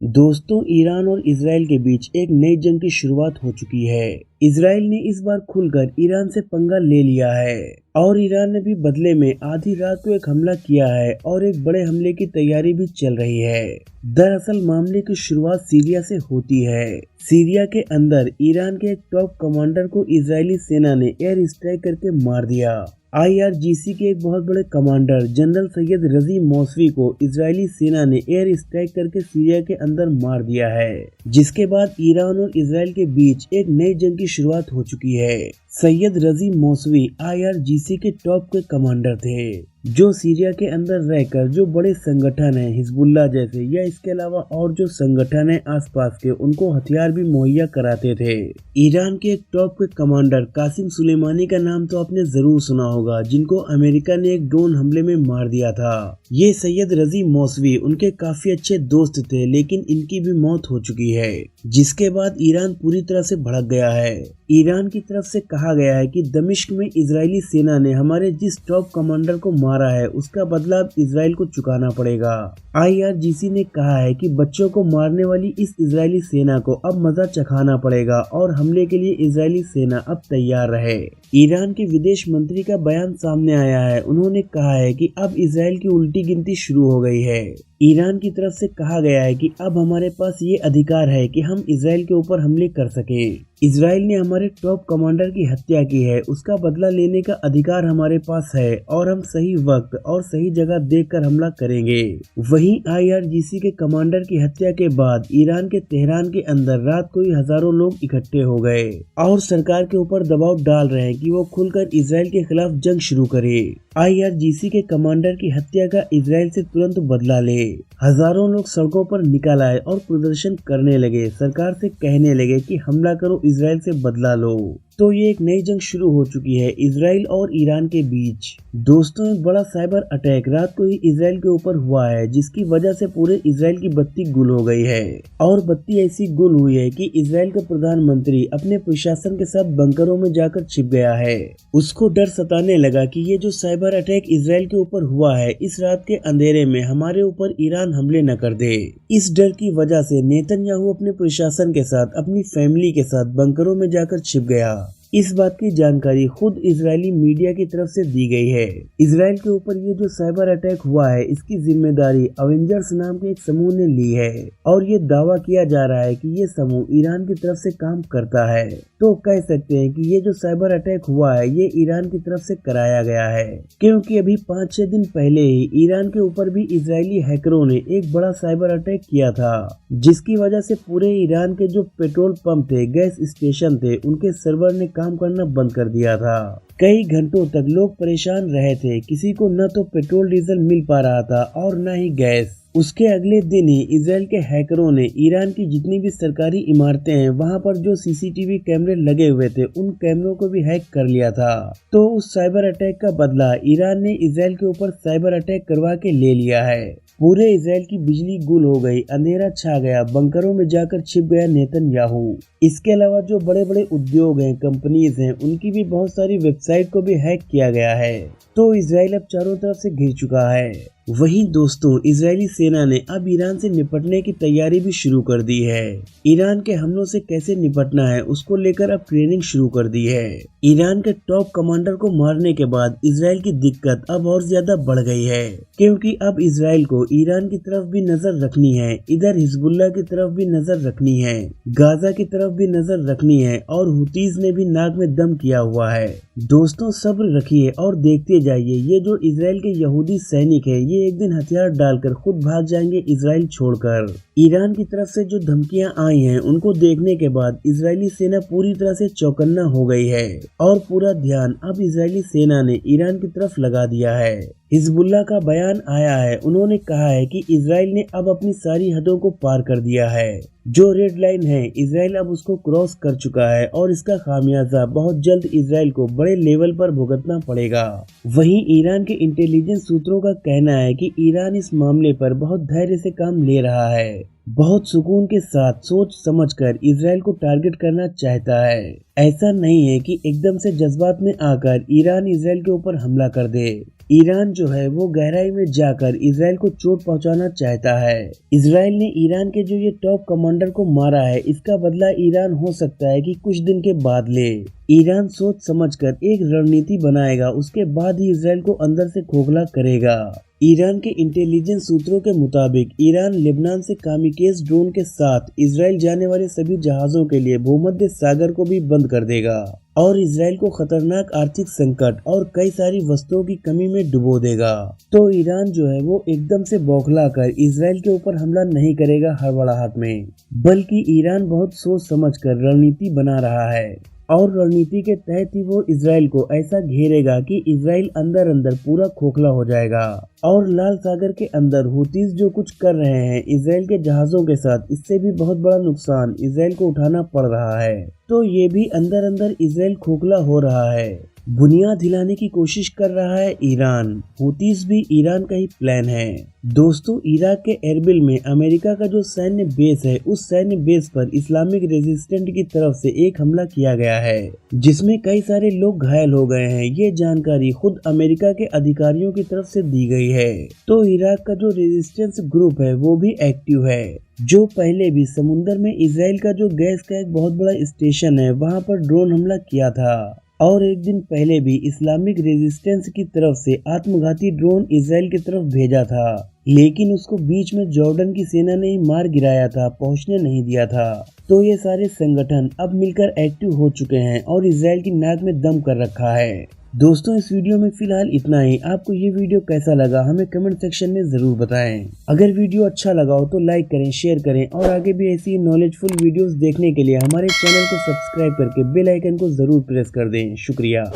दोस्तों, ईरान और इजराइल के बीच एक नई जंग की शुरुआत हो चुकी है। इजराइल ने इस बार खुलकर ईरान से पंगा ले लिया है और ईरान ने भी बदले में आधी रात को एक हमला किया है और एक बड़े हमले की तैयारी भी चल रही है। दरअसल मामले की शुरुआत सीरिया से होती है। सीरिया के अंदर ईरान के एक टॉप कमांडर को इजरायली सेना ने एयर स्ट्राइक करके मार दिया। IRGC के एक बहुत बड़े कमांडर जनरल सैयद रजी मौसवी को इजरायली सेना ने एयर स्ट्राइक करके सीरिया के अंदर मार दिया है, जिसके बाद ईरान और इजराइल के बीच एक नई जंग की शुरुआत हो चुकी है। सैयद रजी मौसवी IRGC के टॉप के कमांडर थे, जो सीरिया के अंदर रहकर जो बड़े संगठन हैं हिजबुल्लाह जैसे या इसके अलावा और जो संगठन है आसपास के, उनको हथियार भी मुहैया कराते थे। ईरान के एक टॉप के कमांडर कासिम सुलेमानी का नाम तो आपने जरूर सुना होगा, जिनको अमेरिका ने एक ड्रोन हमले में मार दिया था। ये सैयद रजी मौसवी उनके काफी अच्छे दोस्त थे, लेकिन इनकी भी मौत हो चुकी है, जिसके बाद ईरान पूरी तरह से भड़क गया है। ईरान की तरफ से कहा गया है कि दमिश्क में इजरायली सेना ने हमारे जिस टॉप कमांडर को मारा है उसका बदला अब इजराइल को चुकाना पड़ेगा। IRGC ने कहा है कि बच्चों को मारने वाली इस इजरायली सेना को अब मजा चखाना पड़ेगा और हमले के लिए इजरायली सेना अब तैयार रहे। ईरान के विदेश मंत्री का बयान सामने आया है। उन्होंने कहा है कि अब इजराइल की उल्टी गिनती शुरू हो गई है। ईरान की तरफ से कहा गया है कि अब हमारे पास ये अधिकार है कि हम इजराइल के ऊपर हमले कर सकें। इजराइल ने हमारे टॉप कमांडर की हत्या की है, उसका बदला लेने का अधिकार हमारे पास है और हम सही वक्त और सही जगह देखकर हमला करेंगे। वहीं IRGC के कमांडर की हत्या के बाद ईरान के तेहरान के अंदर रात को ही हजारों लोग इकट्ठे हो गए और सरकार के ऊपर दबाव डाल रहे हैं कि वो खुलकर इजराइल के खिलाफ जंग शुरू करे। IRGC के कमांडर की हत्या का इजराइल से तुरंत बदला ले। हजारों लोग सड़कों पर निकल आए और प्रदर्शन करने लगे, सरकार से कहने लगे कि हमला करो, इजराइल से बदला लो। तो ये एक नई जंग शुरू हो चुकी है इजराइल और ईरान के बीच। दोस्तों, एक बड़ा साइबर अटैक रात को ही इजराइल के ऊपर हुआ है, जिसकी वजह से पूरे इजराइल की बत्ती गुल हो गई है और बत्ती ऐसी गुल हुई है कि इजराइल का प्रधानमंत्री अपने प्रशासन के साथ बंकरों में जाकर छिप गया है। उसको डर सताने लगा कि ये जो साइबर अटैक इजराइल के ऊपर हुआ है, इस रात के अंधेरे में हमारे ऊपर ईरान हमले न कर दे। इस डर की वजह से नेतन्याहू अपने प्रशासन के साथ अपनी फैमिली के साथ बंकरों में जाकर छिप गया। इस बात की जानकारी खुद इजरायली मीडिया की तरफ से दी गई है। इजराइल के ऊपर ये जो साइबर अटैक हुआ है, इसकी जिम्मेदारी अवेंजर्स नाम के एक समूह ने ली है और ये दावा किया जा रहा है कि ये समूह ईरान की तरफ से काम करता है। तो कह सकते हैं कि ये जो साइबर अटैक हुआ है, ये ईरान की तरफ से कराया गया है, क्योंकि अभी 5-6 दिन पहले ही ईरान के ऊपर भी इजरायली हैकरों ने एक बड़ा साइबर अटैक किया था, जिसकी वजह से पूरे ईरान के जो पेट्रोल पंप थे, गैस स्टेशन थे, उनके सर्वर ने काम करना बंद कर दिया था। कई घंटों तक लोग परेशान रहे थे, किसी को न तो पेट्रोल डीजल मिल पा रहा था और न ही गैस। उसके अगले दिन ही इजराइल के हैकरों ने ईरान की जितनी भी सरकारी इमारतें हैं, वहां पर जो CCTV कैमरे लगे हुए थे, उन कैमरों को भी हैक कर लिया था। तो उस साइबर अटैक का बदला ईरान ने इजराइल के ऊपर साइबर अटैक करवा के ले लिया है। पूरे इजराइल की बिजली गुल हो गई, अंधेरा छा गया, बंकरों में जाकर छिप गया नेतन्याहू। इसके अलावा जो बड़े बड़े उद्योग हैं, कंपनीज हैं, उनकी भी बहुत सारी वेबसाइट को भी हैक किया गया है। तो इजराइल अब चारों तरफ से घिर चुका है। वहीं दोस्तों, इजरायली सेना ने अब ईरान से निपटने की तैयारी भी शुरू कर दी है। ईरान के हमलों से कैसे निपटना है, उसको लेकर अब ट्रेनिंग शुरू कर दी है। ईरान के टॉप कमांडर को मारने के बाद इजराइल की दिक्कत अब और ज्यादा बढ़ गई है, क्योंकि अब इजराइल को ईरान की तरफ भी नजर रखनी है, इधर हिजबुल्लाह की तरफ भी नजर रखनी है, गाजा की तरफ भी नजर रखनी है और हुतीज ने भी नाक में दम किया हुआ है। दोस्तों, सब्र रखिए और देखते जाइए, ये जो इजराइल के यहूदी सैनिक है, ये एक दिन हथियार डालकर खुद भाग जाएंगे इजराइल छोड़कर। ईरान की तरफ से जो धमकियां आई हैं, उनको देखने के बाद इजरायली सेना पूरी तरह से चौकन्ना हो गई है और पूरा ध्यान अब इजरायली सेना ने ईरान की तरफ लगा दिया है। हिजबुल्लाह का बयान आया है, उन्होंने कहा है कि इजराइल ने अब अपनी सारी हदों को पार कर दिया है। जो रेड लाइन है, इजराइल अब उसको क्रॉस कर चुका है और इसका खामियाजा बहुत जल्द इजराइल को बड़े लेवल पर भुगतना पड़ेगा। वहीं ईरान के इंटेलिजेंस सूत्रों का कहना है कि ईरान इस मामले पर बहुत धैर्य से काम ले रहा है, बहुत सुकून के साथ सोच समझकर इजराइल को टारगेट करना चाहता है। ऐसा नहीं है कि एकदम से जज्बात में आकर ईरान इजराइल के ऊपर हमला कर दे। ईरान जो है वो गहराई में जाकर इसराइल को चोट पहुंचाना चाहता है। इसराइल ने ईरान के जो ये टॉप कमांडर को मारा है, इसका बदला ईरान हो सकता है कि कुछ दिन के बाद ले। ईरान सोच समझकर एक रणनीति बनाएगा, उसके बाद ही इसराइल को अंदर से खोखला करेगा। ईरान के इंटेलिजेंस सूत्रों के मुताबिक ईरान लेबनान से कामिकेज ड्रोन के साथ इसराइल जाने वाले सभी जहाजों के लिए भूमध्य सागर को भी बंद कर देगा और इसराइल को खतरनाक आर्थिक संकट और कई सारी वस्तुओं की कमी में डुबो देगा। तो ईरान जो है वो एकदम से बौखला कर इसराइल के ऊपर हमला नहीं करेगा हड़बड़ाहट में, बल्कि ईरान बहुत सोच समझकर रणनीति बना रहा है और रणनीति के तहत ही वो इसराइल को ऐसा घेरेगा कि इसराइल अंदर अंदर पूरा खोखला हो जाएगा। और लाल सागर के अंदर हुतीज जो कुछ कर रहे हैं इसराइल के जहाजों के साथ, इससे भी बहुत बड़ा नुकसान इसराइल को उठाना पड़ रहा है। तो ये भी अंदर अंदर इसराइल खोखला हो रहा है। बुनियाद हिलाने की कोशिश कर रहा है ईरान। हुतीज भी ईरान का ही प्लान है। दोस्तों, इराक के एरबिल में अमेरिका का जो सैन्य बेस है, उस सैन्य बेस पर इस्लामिक रेजिस्टेंट की तरफ से एक हमला किया गया है, जिसमें कई सारे लोग घायल हो गए हैं। ये जानकारी खुद अमेरिका के अधिकारियों की तरफ से दी गई है। तो इराक का जो रेजिस्टेंस ग्रुप है वो भी एक्टिव है, जो पहले भी समुद्र में इसराइल का जो गैस का एक बहुत बड़ा स्टेशन है वहां पर ड्रोन हमला किया था। और एक दिन पहले भी इस्लामिक रेजिस्टेंस की तरफ से आत्मघाती ड्रोन इसराइल की तरफ भेजा था, लेकिन उसको बीच में जॉर्डन की सेना ने ही मार गिराया था, पहुंचने नहीं दिया था। तो ये सारे संगठन अब मिलकर एक्टिव हो चुके हैं और इसराइल की नाक में दम कर रखा है। दोस्तों, इस वीडियो में फिलहाल इतना ही। आपको ये वीडियो कैसा लगा हमें कमेंट सेक्शन में जरूर बताएं। अगर वीडियो अच्छा लगा हो तो लाइक करें, शेयर करें और आगे भी ऐसी नॉलेजफुल वीडियोस देखने के लिए हमारे चैनल को सब्सक्राइब करके बेल आइकन को जरूर प्रेस कर दें। शुक्रिया।